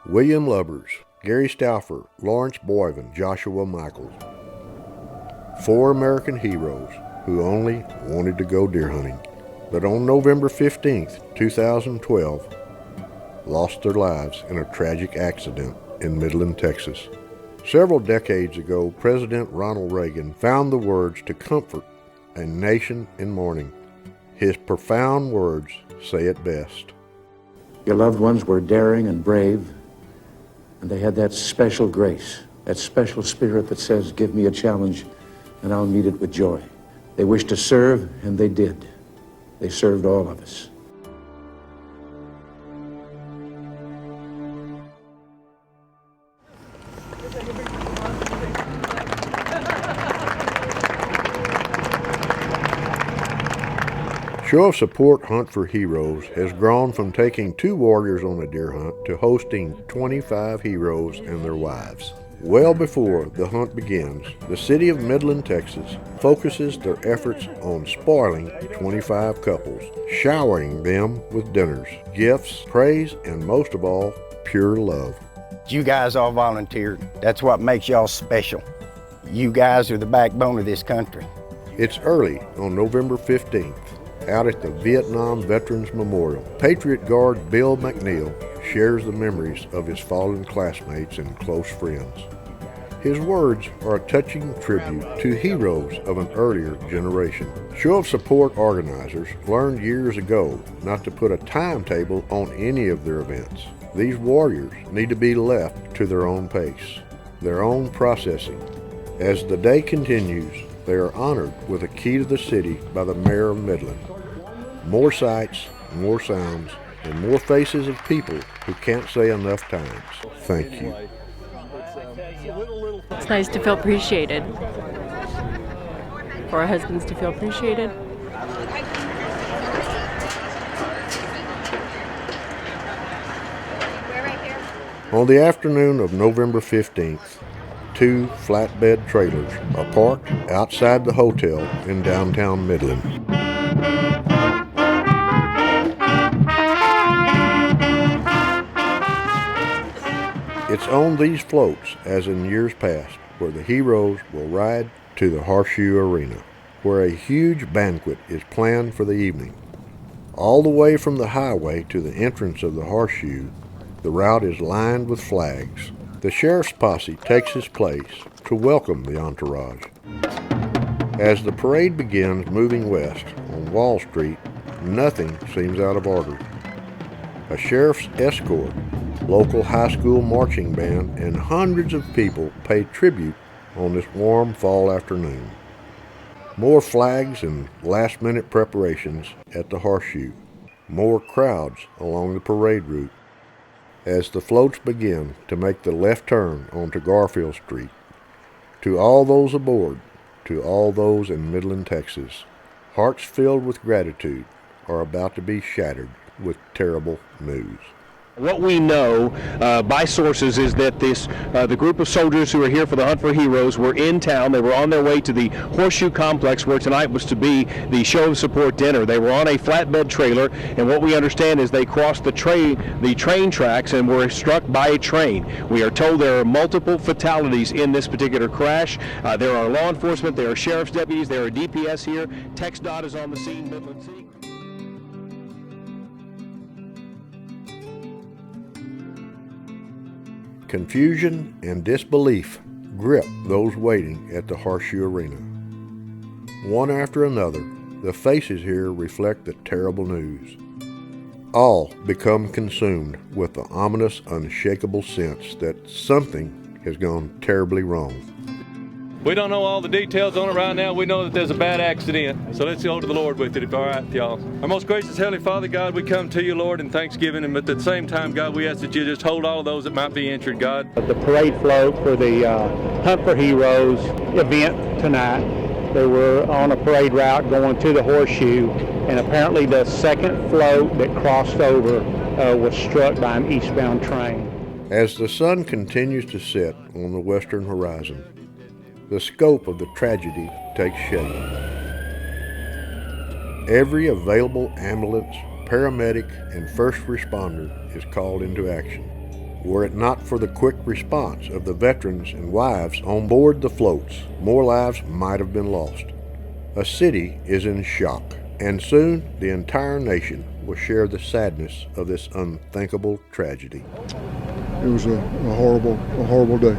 William Lubbers, Gary Stauffer, Lawrence Boyven, Joshua Michaels. 4 American heroes who only wanted to go deer hunting, but on November 15th, 2012, lost their lives in a tragic accident in Midland, Texas. Several decades ago, President Ronald Reagan found the words to comfort a nation in mourning. His profound words say it best. Your loved ones were daring and brave, and they had that special grace, that special spirit that says, give me a challenge and I'll meet it with joy. They wished to serve, and they did. They served all of us. Show of Support Hunt for Heroes has grown from taking 2 warriors on a deer hunt to hosting 25 heroes and their wives. Well before the hunt begins, the city of Midland, Texas focuses their efforts on spoiling 25 couples, showering them with dinners, gifts, praise, and most of all, pure love. You guys all volunteered. That's what makes y'all special. You guys are the backbone of this country. It's early on November 15th. Out at the Vietnam Veterans Memorial, Patriot Guard Bill McNeil shares the memories of his fallen classmates and close friends. His words are a touching tribute to heroes of an earlier generation. Show of Support organizers learned years ago not to put a timetable on any of their events. These warriors need to be left to their own pace, their own processing. As the day continues, they are honored with a key to the city by the mayor of Midland. More sights, more sounds, and more faces of people who can't say enough times, thank you. It's nice to feel appreciated. For our husbands to feel appreciated. On the afternoon of November 15th, 2 flatbed trailers are parked outside the hotel in downtown Midland. It's on these floats, as in years past, where the heroes will ride to the Horseshoe Arena, where a huge banquet is planned for the evening. All the way from the highway to the entrance of the Horseshoe, the route is lined with flags. The sheriff's posse takes his place to welcome the entourage. As the parade begins moving west on Wall Street, nothing seems out of order. A sheriff's escort, local high school marching band, and hundreds of people pay tribute on this warm fall afternoon. More flags and last-minute preparations at the Horseshoe. More crowds along the parade route as the floats begin to make the left turn onto Garfield Street. To all those aboard, to all those in Midland, Texas, hearts filled with gratitude are about to be shattered with terrible news. What we know by sources is that the group of soldiers who are here for the Hunt for Heroes were in town. They were on their way to the Horseshoe Complex, where tonight was to be the Show of Support dinner. They were on a flatbed trailer, and what we understand is they crossed the train tracks and were struck by a train. We are told there are multiple fatalities in this particular crash. There are law enforcement, there are sheriff's deputies, there are DPS here. TxDOT is on the scene, Midland City. Confusion and disbelief grip those waiting at the Horseshoe Arena. One after another, the faces here reflect the terrible news. All become consumed with the ominous, unshakable sense that something has gone terribly wrong. We don't know all the details on it right now. We know that there's a bad accident. So let's go to the Lord with it, if all right, y'all. Our most gracious Heavenly Father, God, we come to you, Lord, in thanksgiving. And at the same time, God, we ask that you just hold all of those that might be injured, God. The parade float for the Hunt for Heroes event tonight. They were on a parade route going to the Horseshoe, and apparently the second float that crossed over was struck by an eastbound train. As the sun continues to set on the western horizon, the scope of the tragedy takes shape. Every available ambulance, paramedic, and first responder is called into action. Were it not for the quick response of the veterans and wives on board the floats, more lives might have been lost. A city is in shock, and soon the entire nation will share the sadness of this unthinkable tragedy. It was a horrible day.